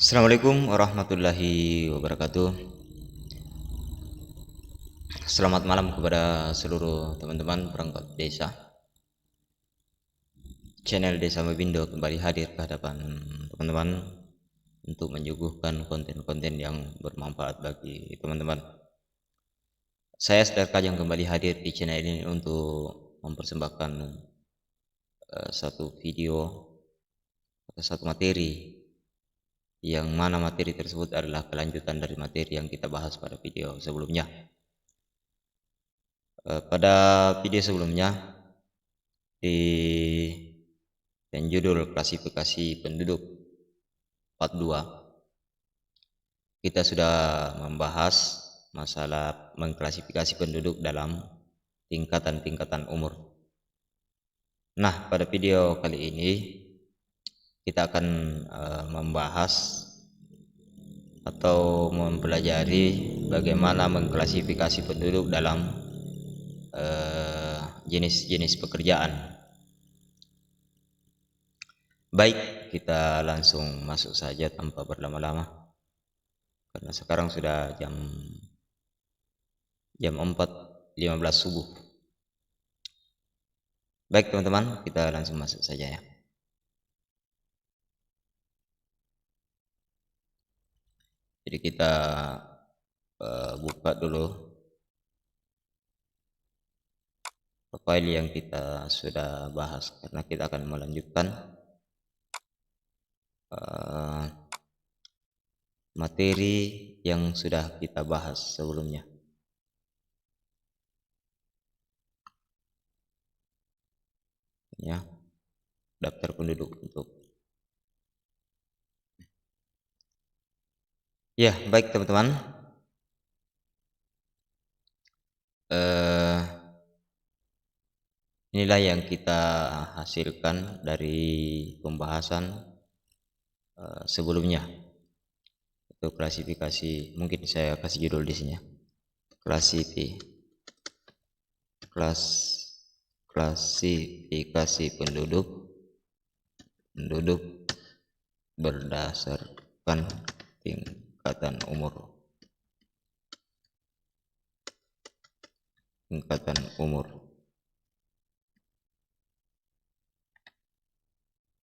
Assalamualaikum warahmatullahi wabarakatuh. Selamat malam kepada seluruh teman-teman perangkat desa. Channel Desa Mebindo kembali hadir ke hadapan teman-teman untuk menyuguhkan konten-konten yang bermanfaat bagi teman-teman. Saya Sedar Kajang kembali hadir di channel ini untuk mempersembahkan satu video atau satu materi, yang mana materi tersebut adalah kelanjutan dari materi yang kita bahas pada video sebelumnya. Pada video sebelumnya di judul klasifikasi penduduk part 2 kita sudah membahas masalah mengklasifikasi penduduk dalam tingkatan-tingkatan umur. Nah, pada video kali ini kita akan membahas atau mempelajari bagaimana mengklasifikasi penduduk dalam jenis-jenis pekerjaan. Baik, kita langsung masuk saja tanpa berlama-lama, karena sekarang sudah jam 4.15 subuh. Baik teman-teman, kita langsung masuk saja ya. Jadi kita buka dulu file yang kita sudah bahas, karena kita akan melanjutkan materi yang sudah kita bahas sebelumnya. Ya, daftar penduduk untuk ya. Baik teman-teman, inilah yang kita hasilkan dari pembahasan sebelumnya. Itu klasifikasi, mungkin saya kasih judul di sini ya, klasifikasi penduduk berdasarkan tingkatan umur.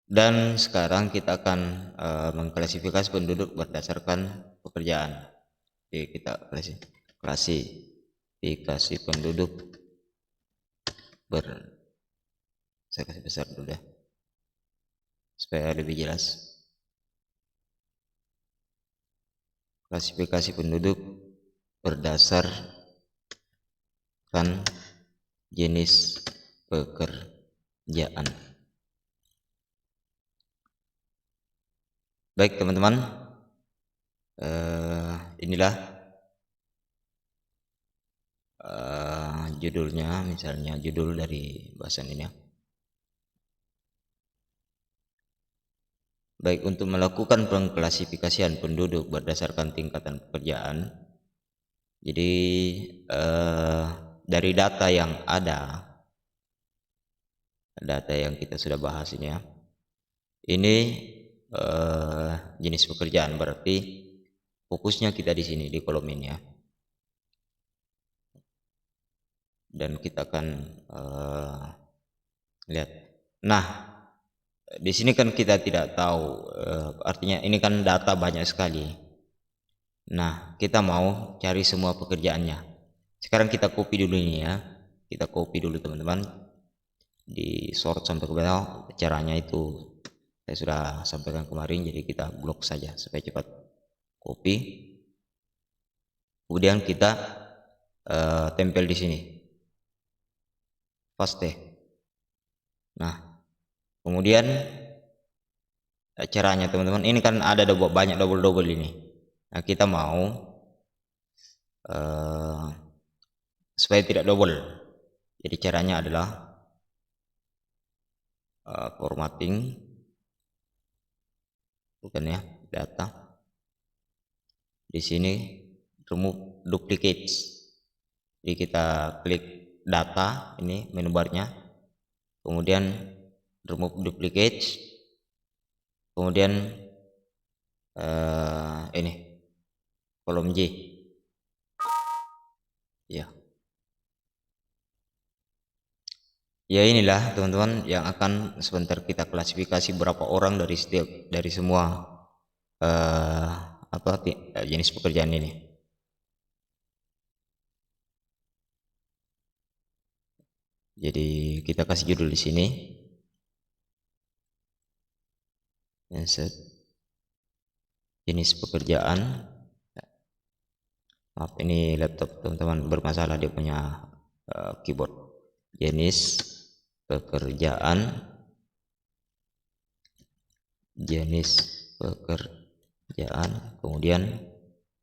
Dan sekarang kita akan mengklasifikasi penduduk berdasarkan pekerjaan. Jadi kita klasifikasi penduduk saya kasih besar dulu ya supaya lebih jelas. Klasifikasi penduduk berdasarkan jenis pekerjaan. Baik teman-teman, inilah judulnya, misalnya judul dari bahasan ini ya. Baik, untuk melakukan pengklasifikasian penduduk berdasarkan tingkatan pekerjaan, jadi dari data yang ada, data yang kita sudah bahas ini ya, ini jenis pekerjaan, berarti fokusnya kita di sini di kolom ini ya. Dan kita akan lihat. Nah, di sini kan kita tidak tahu, artinya ini kan data banyak sekali. Nah, kita mau cari semua pekerjaannya. Sekarang kita copy dulu ini ya. Kita copy dulu teman-teman, di sort sampai ke bawah. Caranya itu saya sudah sampaikan kemarin, jadi kita blok saja supaya cepat. Copy, kemudian kita tempel di sini, paste. Nah, kemudian caranya teman-teman, ini kan ada banyak double ini. Nah, kita mau supaya tidak double, jadi caranya adalah formatting, bukan ya, data. Di sini remove duplicates. Jadi kita klik data, ini menu barnya, kemudian remove duplicates, kemudian ini kolom J ya. Ya inilah teman-teman yang akan sebentar kita klasifikasi berapa orang dari semua jenis pekerjaan ini. Jadi kita kasih judul di sini. Jenis pekerjaan. Maaf, ini laptop teman-teman bermasalah, dia punya keyboard. Jenis pekerjaan, kemudian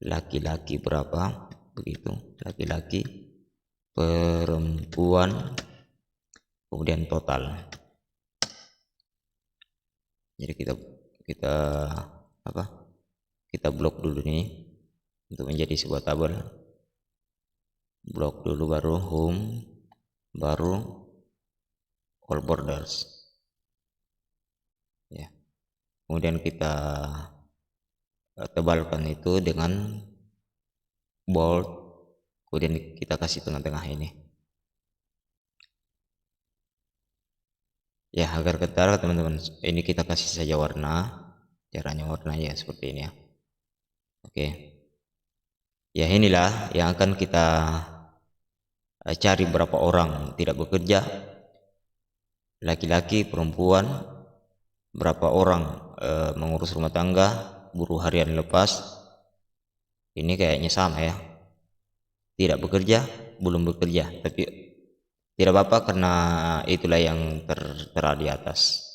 laki-laki berapa, begitu, laki-laki, perempuan, kemudian total. Jadi kita blok dulu nih untuk menjadi sebuah tabel. Blok dulu, baru home, baru all borders ya. Kemudian kita tebalkan itu dengan bold, kemudian kita kasih tengah-tengah ini ya agar ketara teman-teman. Ini kita kasih saja warna, caranya warnanya seperti ini ya. Oke ya, inilah yang akan kita cari berapa orang tidak bekerja, laki-laki, perempuan, berapa orang mengurus rumah tangga, buruh harian lepas. Ini kayaknya sama ya, tidak bekerja, belum bekerja, tapi tidak apa-apa karena itulah yang tertera di atas.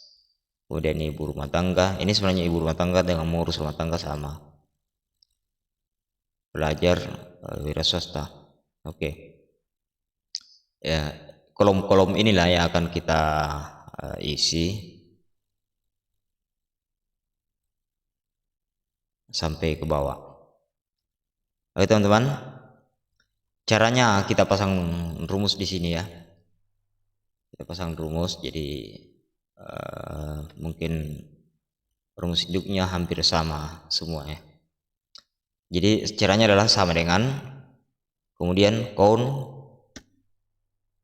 Kemudian ibu rumah tangga, ini sebenarnya ibu rumah tangga dengan mengurus rumah tangga sama. Pelajar, wira swasta. Oke ya, kolom-kolom inilah yang akan kita isi sampai ke bawah. Oke teman-teman, caranya kita pasang rumus di sini ya. Kita pasang rumus, jadi mungkin rumus hidupnya hampir sama semua ya. Jadi caranya adalah sama dengan kemudian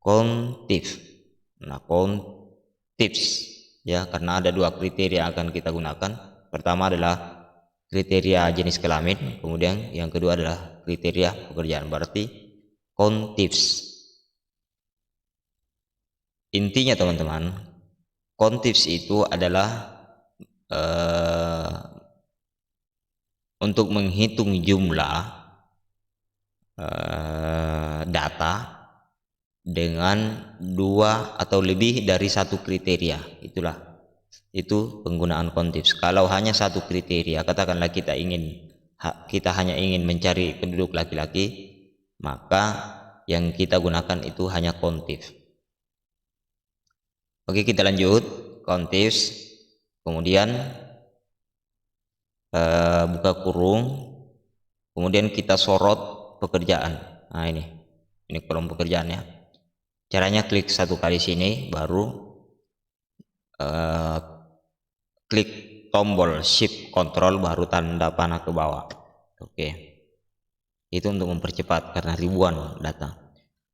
countif. Nah, countifs ya, karena ada dua kriteria yang akan kita gunakan. Pertama adalah kriteria jenis kelamin, kemudian yang kedua adalah kriteria pekerjaan. Berarti countifs. Intinya teman-teman, countifs itu adalah untuk menghitung jumlah data dengan dua atau lebih dari satu kriteria. Itu penggunaan countifs. Kalau hanya satu kriteria, katakanlah kita hanya ingin mencari penduduk laki-laki, maka yang kita gunakan itu hanya countif. Oke, kita lanjut. Countifs, kemudian buka kurung, kemudian kita sorot pekerjaan. Nah, ini kolom pekerjaannya. Caranya klik satu kali sini, baru klik tombol shift control, baru tanda panah ke bawah. Oke, itu untuk mempercepat karena ribuan data.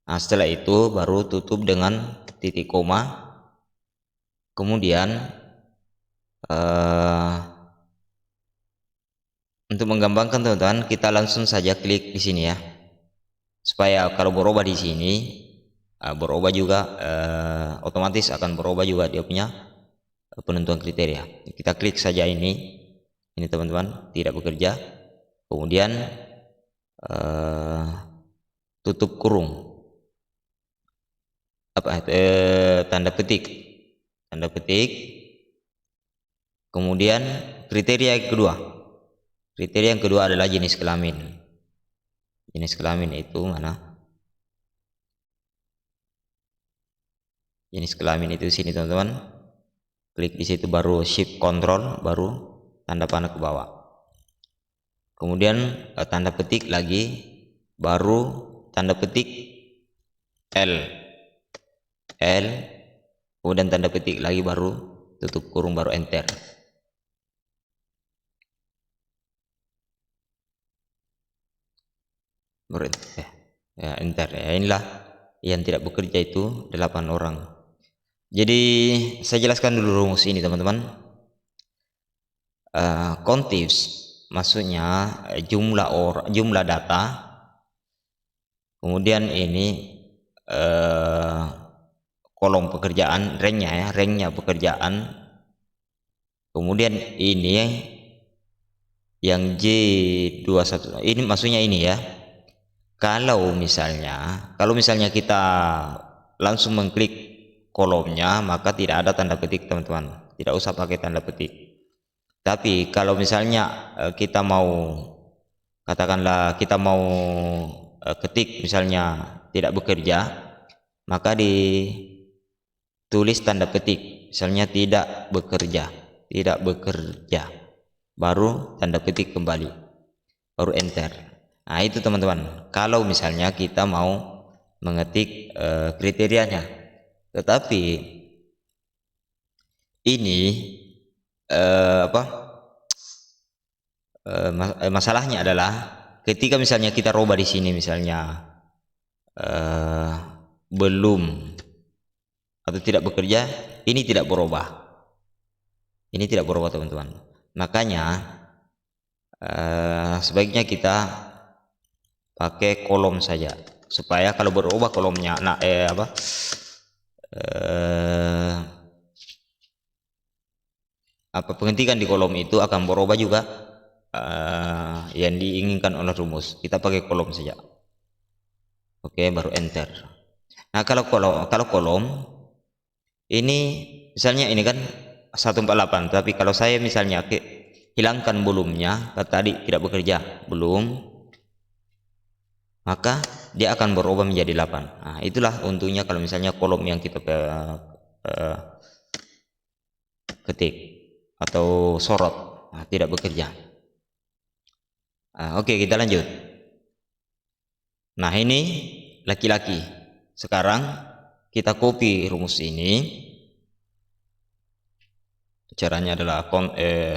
Nah, setelah itu baru tutup dengan titik koma. Kemudian untuk menggampangkan teman-teman, kita langsung saja klik di sini ya, supaya kalau berubah di sini berubah juga, otomatis akan berubah juga dia punya penentuan kriteria. Kita klik saja ini teman-teman, tidak bekerja, kemudian tutup kurung, tanda petik, kemudian kriteria yang kedua adalah jenis kelamin. Jenis kelamin itu mana? Jenis kelamin itu sini teman-teman, klik di situ, baru shift control, baru tanda panah ke bawah, kemudian tanda petik lagi, baru tanda petik L, kemudian tanda petik lagi, baru tutup kurung, baru enter. ya enter ya. Inilah yang tidak bekerja itu 8 orang. Jadi saya jelaskan dulu rumus ini teman-teman. Countifs maksudnya jumlah data, kemudian ini kolom pekerjaan, ranknya pekerjaan, kemudian ini yang J21 ini maksudnya ini ya. Kalau misalnya kita langsung mengklik kolomnya, maka tidak ada tanda petik teman-teman, tidak usah pakai tanda petik. Tapi kalau misalnya kita mau, katakanlah kita mau ketik misalnya tidak bekerja, maka ditulis tanda petik, misalnya tidak bekerja, baru tanda petik kembali, baru enter. Nah itu teman-teman, kalau misalnya kita mau mengetik kriterianya. Tetapi ini masalahnya adalah ketika misalnya kita rubah di sini, misalnya belum atau tidak bekerja, ini tidak berubah, teman-teman. Makanya sebaiknya kita pakai kolom saja, supaya kalau berubah kolomnya, pengetikan di kolom itu akan berubah juga yang diinginkan oleh rumus. Kita pakai kolom saja. Oke, baru enter. Nah kalau kolom ini misalnya ini kan 148, tapi kalau saya misalnya hilangkan belumnya, tadi tidak bekerja belum, maka dia akan berubah menjadi 8. Nah itulah untungnya kalau misalnya kolom yang kita ketik atau sorot tidak bekerja. Oke, kita lanjut. Nah ini laki-laki. Sekarang kita copy rumus ini. Caranya adalah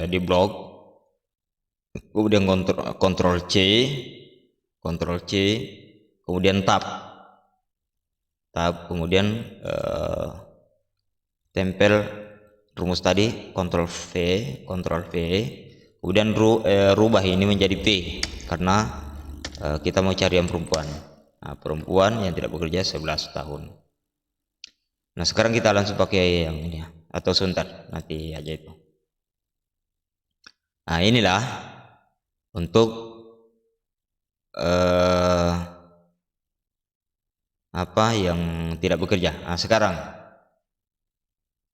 di blog, kemudian Ctrl C, kemudian tab, kemudian tempel rumus tadi, Ctrl V, kemudian rubah ini menjadi P, karena kita mau cari yang perempuan. Nah, perempuan yang tidak bekerja 11 tahun. Nah sekarang kita langsung pakai yang ini ya, atau sebentar nanti aja itu. Nah inilah untuk apa yang tidak bekerja. Nah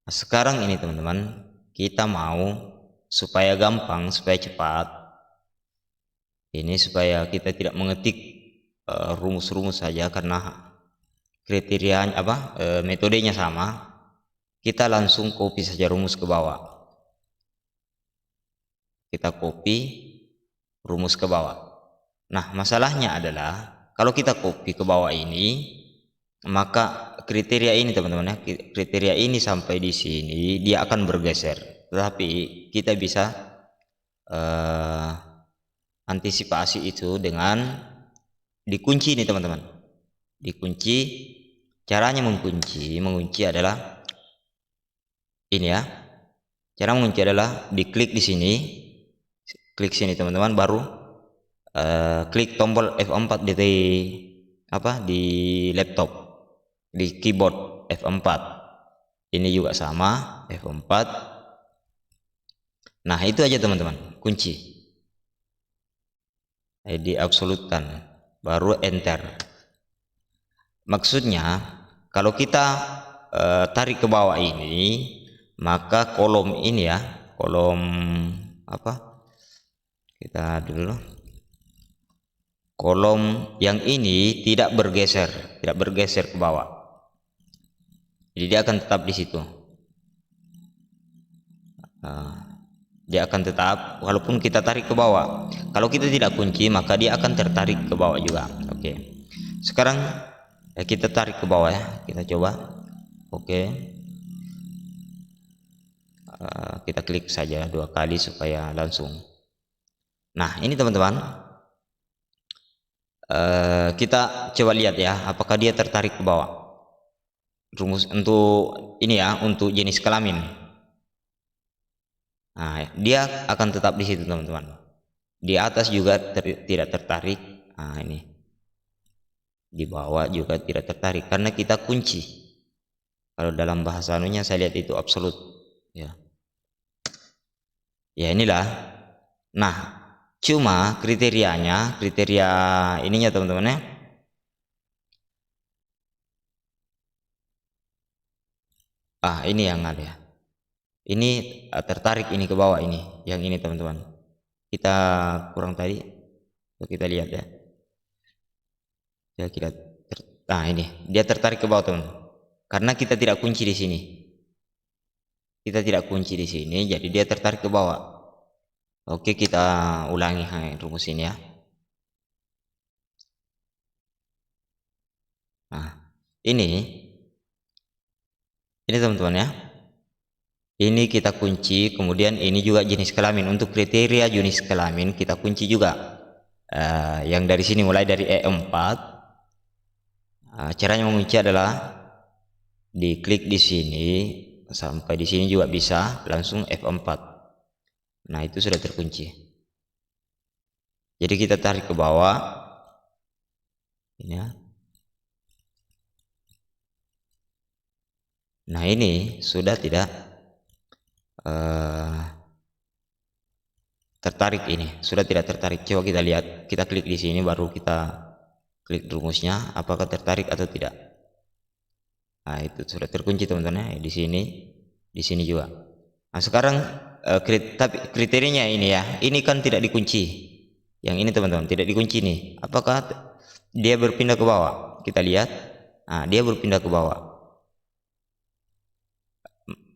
sekarang ini teman-teman, kita mau supaya gampang, supaya cepat ini, supaya kita tidak mengetik rumus-rumus saja karena kriterianya metodenya sama, kita langsung copy saja rumus ke bawah. Kita copy rumus ke bawah. Nah masalahnya adalah kalau kita copy ke bawah ini, maka kriteria ini teman-teman ya, kriteria ini sampai di sini dia akan bergeser. Tetapi kita bisa antisipasi itu dengan dikunci nih teman-teman. Dikunci, caranya mengunci adalah ini ya. Cara mengunci adalah diklik di sini, klik sini teman-teman, baru klik tombol F4 di laptop, di keyboard F4. Ini juga sama, F4. Nah itu aja teman-teman, kunci. Diabsolutkan, baru enter. Maksudnya kalau kita tarik ke bawah ini, maka kolom ini ya, kolom kita dulu, kolom yang ini tidak bergeser ke bawah, jadi dia akan tetap di situ. Dia akan tetap walaupun kita tarik ke bawah. Kalau kita tidak kunci, maka dia akan tertarik ke bawah juga. Oke, sekarang kita tarik ke bawah ya, kita coba. Oke, kita klik saja 2 kali supaya langsung. Nah ini teman-teman, kita coba lihat ya, apakah dia tertarik ke bawah. Rumus untuk ini ya, untuk jenis kelamin. Nah, dia akan tetap di situ teman-teman. Di atas juga tidak tertarik. Nah, ini di bawah juga tidak tertarik karena kita kunci. Kalau dalam bahasa anunya saya lihat itu absolut. Ya, ya inilah. Nah, cuma kriteria ininya teman-teman ya. Ini yang ada ya. Ini tertarik ini ke bawah ini, yang ini teman-teman. Kita kurang tadi, kita lihat ya. Nah ini dia tertarik ke bawah teman. Karena kita tidak kunci di sini. Kita tidak kunci di sini, jadi dia tertarik ke bawah. Oke, kita ulangi rumus ini ya. Nah, ini teman-teman ya. Ini kita kunci, kemudian ini juga jenis kelamin. Untuk kriteria jenis kelamin kita kunci juga. Yang dari sini mulai dari E4. Caranya mengunci adalah diklik di sini sampai di sini juga bisa, langsung F4. Nah, itu sudah terkunci. Jadi kita tarik ke bawah. Ini ya. Nah, ini sudah tidak tertarik ini, sudah tidak tertarik. Coba kita lihat, kita klik di sini baru kita klik rumusnya apakah tertarik atau tidak. Nah, itu sudah terkunci teman-teman ya, di sini juga. Nah, sekarang tapi kriterianya ini ya, ini kan tidak dikunci. Yang ini teman-teman tidak dikunci nih. Apakah dia berpindah ke bawah? Kita lihat. Nah, dia berpindah ke bawah.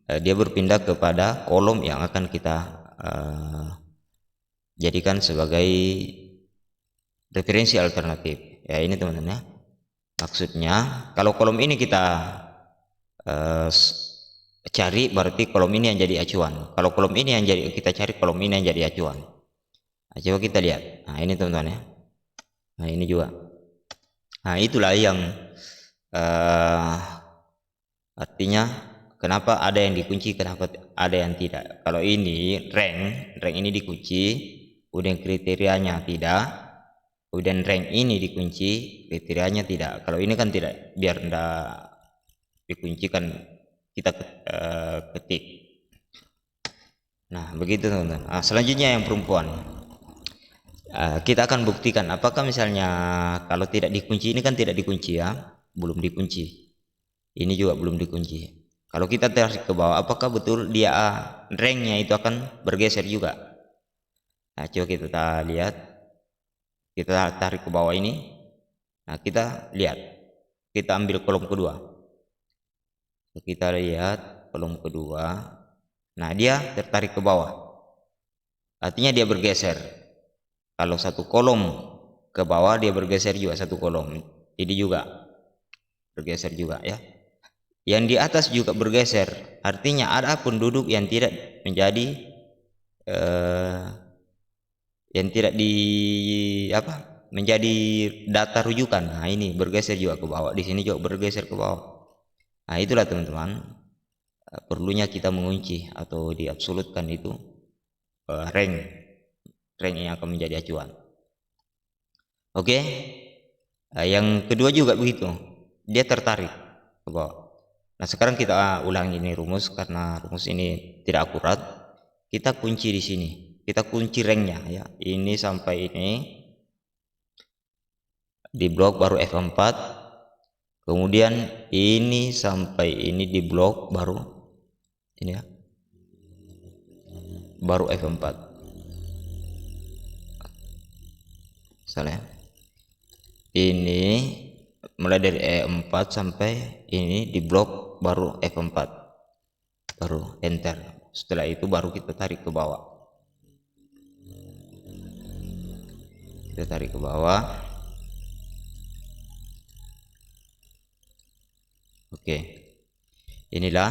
Dia berpindah kepada kolom yang akan kita jadikan sebagai referensi alternatif. Ya, ini teman-teman ya. Maksudnya kalau kolom ini kita cari, berarti kolom ini yang jadi acuan. Kalau kolom ini yang jadi kita cari, kolom ini yang jadi acuan. Nah, coba kita lihat. Nah, ini teman-teman ya. Nah, ini juga. Nah, itulah yang artinya kenapa ada yang dikunci, kenapa ada yang tidak. Kalau ini rank ini dikunci, kemudian kriterianya tidak, kemudian rank ini dikunci, kriterianya tidak. Kalau ini kan tidak, biar tidak dikunci kan kita ketik. Nah, begitu teman-teman. Selanjutnya yang perempuan. Kita akan buktikan apakah misalnya kalau tidak dikunci, ini kan tidak dikunci ya, belum dikunci. Ini juga belum dikunci. Kalau kita tarik ke bawah, apakah betul dia ranknya itu akan bergeser juga? Nah, coba kita lihat. Kita tarik ke bawah ini. Nah, kita lihat. Kita ambil kolom kedua. Kita lihat kolom kedua. Nah, dia tertarik ke bawah. Artinya dia bergeser. Kalau satu kolom ke bawah, dia bergeser juga satu kolom. Ini juga bergeser juga ya. Yang di atas juga bergeser, artinya ada penduduk yang tidak menjadi yang tidak menjadi data rujukan. Nah, ini bergeser juga ke bawah, di sini juga bergeser ke bawah. Nah, itulah teman-teman, perlunya kita mengunci atau diabsolutkan itu rank yang akan menjadi acuan. Oke. Yang kedua juga begitu, dia tertarik ke bawah. Nah, sekarang kita ulangi ini rumus karena rumus ini tidak akurat. Kita kunci di sini. Kita kunci ranknya ya. Ini sampai ini di blok baru F4. Kemudian ini sampai ini di blok baru ini ya. Baru F4. Misalnya ini mulai dari E4 sampai ini di blok baru F4, baru enter. Setelah itu baru kita tarik ke bawah. Kita tarik ke bawah. Oke, inilah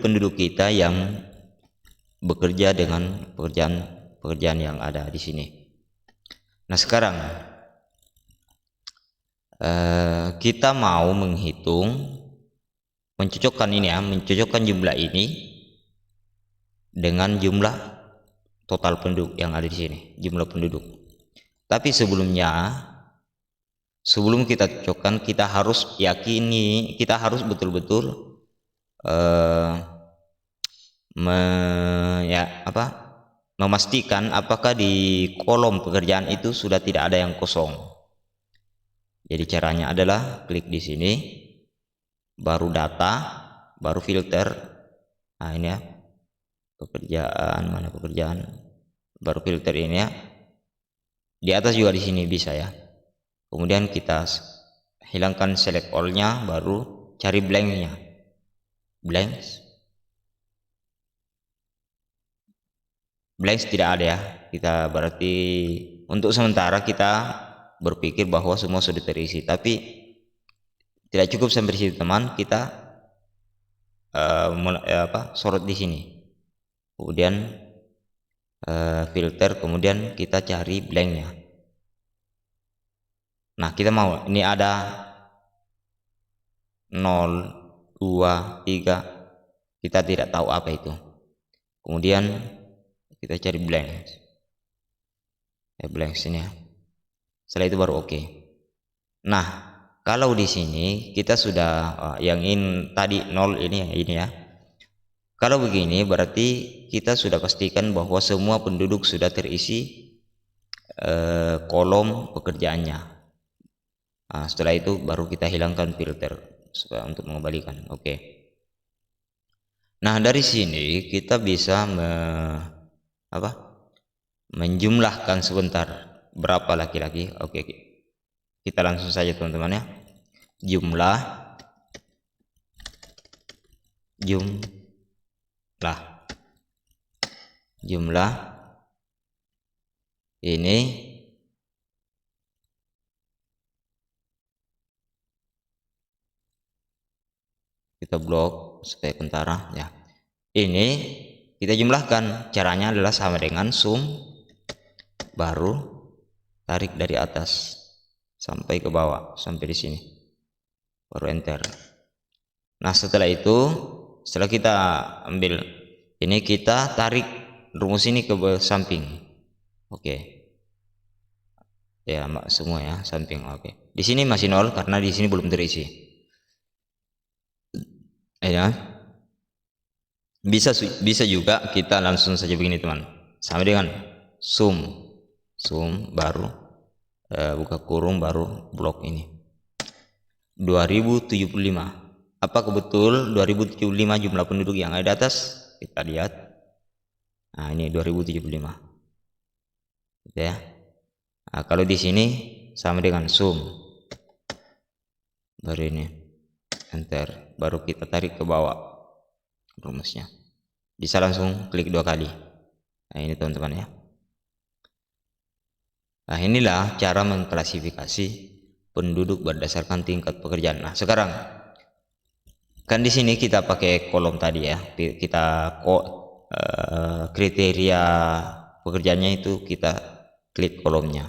penduduk kita yang bekerja dengan pekerjaan yang ada di sini. Nah, sekarang kita mau mencocokkan ini ya, mencocokkan jumlah ini dengan jumlah total penduduk yang ada di sini, jumlah penduduk. Tapi sebelum kita cocokkan, kita harus yakini, kita harus betul-betul memastikan apakah di kolom pekerjaan itu sudah tidak ada yang kosong. Jadi caranya adalah klik di sini, baru data, baru filter. Nah, ini ya, pekerjaan, mana pekerjaan, baru filter ini ya. Di atas juga di sini bisa ya. Kemudian kita hilangkan select all-nya, baru cari blank-nya. Blanks tidak ada ya. Kita berarti untuk sementara kita berpikir bahwa semua sudah terisi, tapi tidak cukup sampai di situ teman. Kita sorot di sini, kemudian filter, kemudian kita cari blanknya. Nah, kita mau ini ada 0, 2, 3, kita tidak tahu apa itu. Kemudian kita cari blank sini ya. Setelah itu baru oke. Nah, kalau di sini kita sudah yang ini tadi 0 ini ya. Kalau begini berarti kita sudah pastikan bahwa semua penduduk sudah terisi kolom pekerjaannya. Nah, setelah itu baru kita hilangkan filter supaya untuk mengembalikan. Oke. Nah, dari sini kita bisa menjumlahkan sebentar berapa laki-laki. Oke, kita langsung saja teman-teman ya. Jumlah ini kita blok supaya kentara ya. Ini kita jumlahkan, caranya adalah sama dengan sum, baru tarik dari atas sampai ke bawah sampai di sini, baru enter. Nah, setelah itu, setelah kita ambil ini, kita tarik rumus ini ke samping. Oke. Ya, semua ya samping. Oke. Di sini masih 0 karena di sini belum terisi. Ya. Bisa juga kita langsung saja begini teman, sama dengan sum baru buka kurung baru blok ini 2075. Apakah betul 2075 jumlah penduduk yang ada di atas? Kita lihat. Nah, ini 2075 gitu ya. Nah, kalau di sini sama dengan sum, baru ini enter, baru kita tarik ke bawah rumusnya. Bisa langsung klik 2 kali. Nah, ini teman-teman ya. Nah, inilah cara mengklasifikasi penduduk berdasarkan tingkat pekerjaan. Nah, sekarang kan di sini kita pakai kolom tadi ya. Kita kriteria pekerjaannya itu kita klik kolomnya.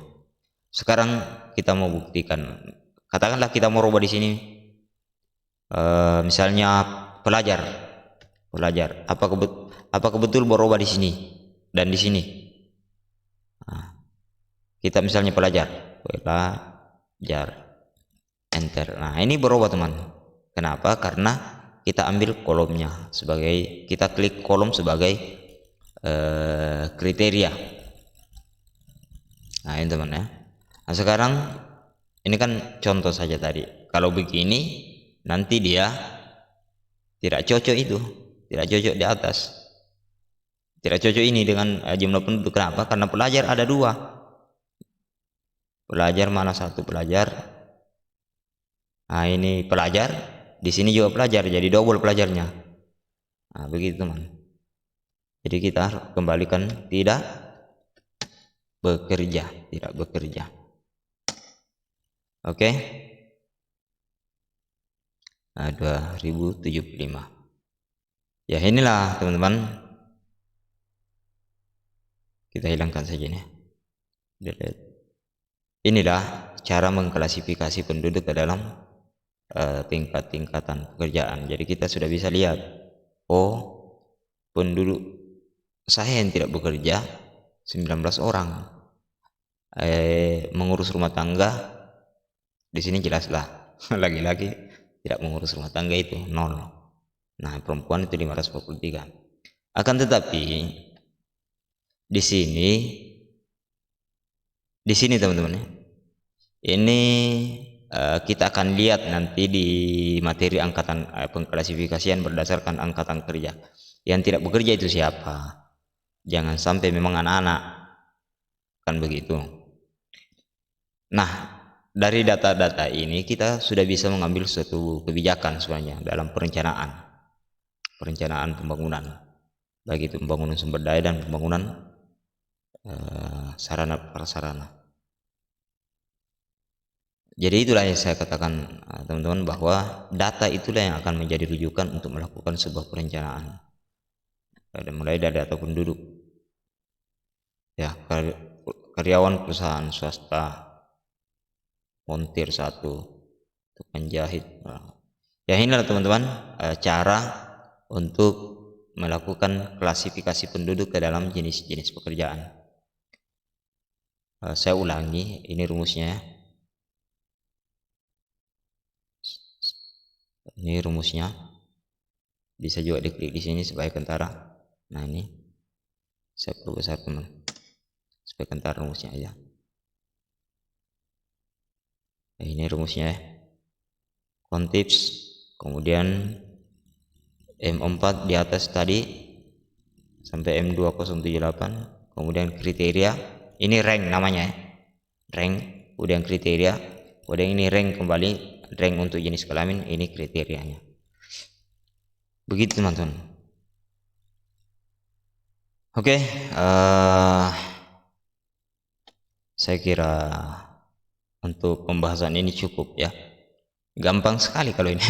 Sekarang kita mau buktikan. Katakanlah kita mau rubah di sini. Misalnya pelajar. Apakah betul berubah di sini dan di sini? Nah, kita misalnya pelajar, enter. Nah, ini berubah teman. Kenapa? Karena kita ambil kolomnya sebagai, kita klik kolom sebagai kriteria. Nah, ini teman ya. Nah, sekarang ini kan contoh saja tadi. Kalau begini nanti dia tidak cocok itu. Tidak cocok di atas, tidak cocok ini dengan jumlah penduduk. Kenapa? Karena pelajar ada 2. Pelajar mana satu pelajar? Nah, ini pelajar, di sini juga pelajar, jadi double pelajarnya. Nah, begitu teman. Jadi kita kembalikan tidak bekerja. Oke. Nah, 2075. Ya, inilah teman-teman, Kita hilangkan saja nih. Delete. Inilah cara mengklasifikasi penduduk ke dalam tingkat-tingkatan pekerjaan. Jadi kita sudah bisa lihat, oh penduduk saya yang tidak bekerja 19 orang, mengurus rumah tangga di sini jelaslah laki-laki tidak mengurus rumah tangga itu 0. Nah perempuan itu 543. Akan tetapi di sini teman-teman, ini kita akan lihat nanti di materi angkatan pengklasifikasian berdasarkan angkatan kerja. Yang tidak bekerja itu siapa? Jangan sampai memang anak-anak, kan begitu. Nah, dari data-data ini kita sudah bisa mengambil suatu kebijakan sebenarnya dalam perencanaan pembangunan, baik itu pembangunan sumber daya dan pembangunan sarana prasarana. Jadi itulah yang saya katakan teman-teman, bahwa data itulah yang akan menjadi rujukan untuk melakukan sebuah perencanaan. Mulai dari data penduduk, ya, karyawan perusahaan swasta, montir 1, tukang jahit. Ya inilah teman-teman cara untuk melakukan klasifikasi penduduk ke dalam jenis-jenis pekerjaan. Saya ulangi, ini rumusnya. Ini rumusnya, bisa juga diklik di sini supaya kentara. Nah ini saya perbesar teman, supaya kentara rumusnya aja. Nah, ini rumusnya ya. Kontips, kemudian M4 di atas tadi sampai M2078, kemudian kriteria, ini rank namanya ya, rank, kemudian kriteria, kemudian ini rank kembali, rank untuk jenis kelamin, ini kriterianya. Begitu teman-teman. Oke, saya kira untuk pembahasan ini cukup ya. Gampang sekali kalau ini.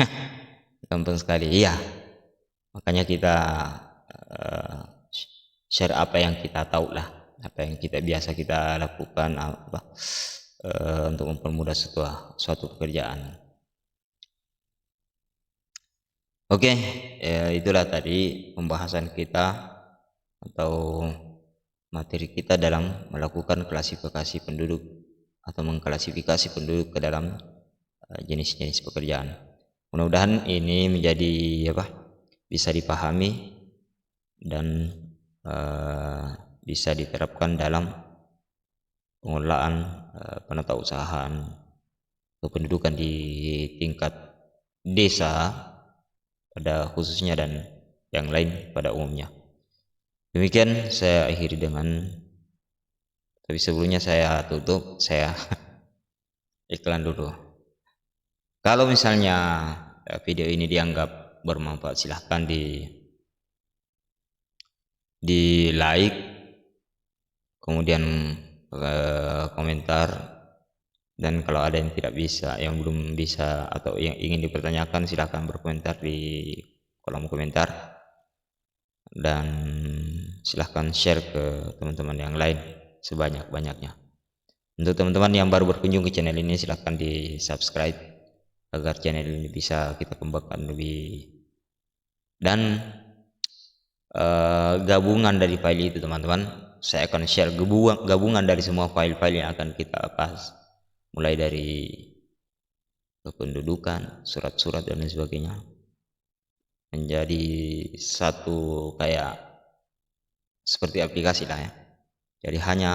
Gampang sekali, iya. Makanya kita share apa yang kita tahu lah, apa yang kita biasa kita lakukan, untuk mempermudah suatu pekerjaan. Oke, itulah tadi pembahasan kita atau materi kita dalam melakukan klasifikasi penduduk atau mengklasifikasi penduduk ke dalam jenis-jenis pekerjaan. Mudah-mudahan ini menjadi bisa dipahami dan bisa diterapkan dalam pengelolaan penatausahaan kependudukan di tingkat desa pada khususnya dan yang lain pada umumnya. Demikian saya akhiri tapi sebelumnya saya tutup, saya iklan dulu. Kalau misalnya video ini dianggap bermanfaat, silahkan di like, kemudian komentar, dan kalau ada yang tidak bisa, yang belum bisa atau yang ingin dipertanyakan, silahkan berkomentar di kolom komentar, dan silahkan share ke teman-teman yang lain sebanyak-banyaknya. Untuk teman-teman yang baru berkunjung ke channel ini, silahkan di subscribe agar channel ini bisa kita kembangkan lebih, dan gabungan dari file itu teman-teman, saya akan share gabungan dari semua file-file yang akan kita bahas, mulai dari kependudukan, surat-surat dan lain sebagainya, menjadi satu kayak seperti aplikasi lah ya. Jadi hanya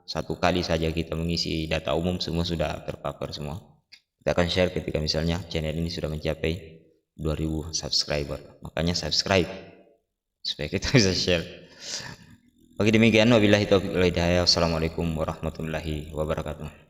satu kali saja kita mengisi data umum, semua sudah tercover semua. Kita akan share ketika misalnya channel ini sudah mencapai 2000 subscriber. Makanya subscribe supaya kita bisa share. Oke, demikian, wabillahi taufiq wal hidayah. Wassalamualaikum warahmatullahi wabarakatuh.